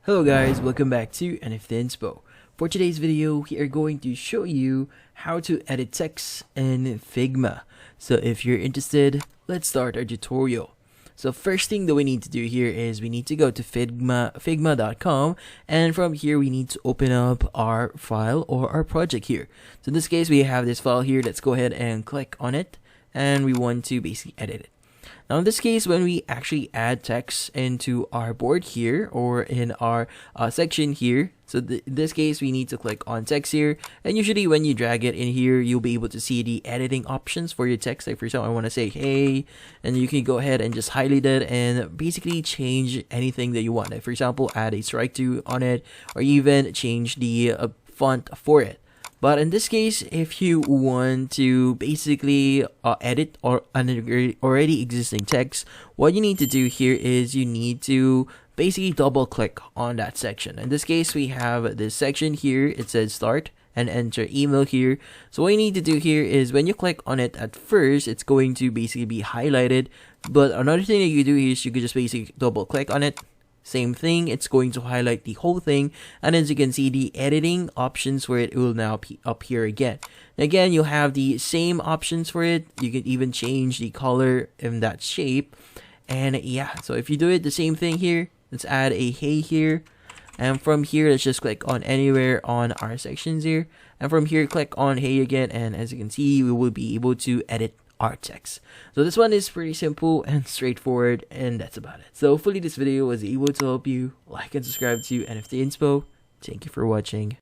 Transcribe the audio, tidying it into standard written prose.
Hello guys, welcome back to NFT Inspo. For today's video, we are going to show you how to edit text in Figma. So if you're interested, let's start our tutorial. So first thing that we need to do here is we need to go to figma.com, and from here we need to open up our file or our project here. So in this case, we have this file here. Let's go ahead and click on it, and we want to basically edit it. Now in this case, when we actually add text into our board here or in our section here, so in this case we need to click on text here, and usually when you drag it in here, you'll be able to see the editing options for your text. Like for example, I want to say hey, and you can go ahead and just highlight it and basically change anything that you want. Like for example, add a strike through on it, or even change the font for it. But in this case, if you want to basically edit or an already existing text, what you need to do here is you need to basically double click on that section. In this case, we have this section here. It says start and enter email here. So what you need to do here is when you click on it at first, it's going to basically be highlighted. But another thing that you do here is you could just basically double click on it. Same thing, it's going to highlight the whole thing, and as you can see, the editing options for it will now appear again. Again, you'll have the same options for it. You can even change the color in that shape. And yeah, so if you do it the same thing here, let's add a hey here, and from here let's just click on anywhere on our sections here, and from here click on hey again, and as you can see, we will be able to edit our text. So this one is pretty simple and straightforward, and that's about it. So hopefully this video was able to help you. Like and subscribe to NFT Inspo. Thank you for watching.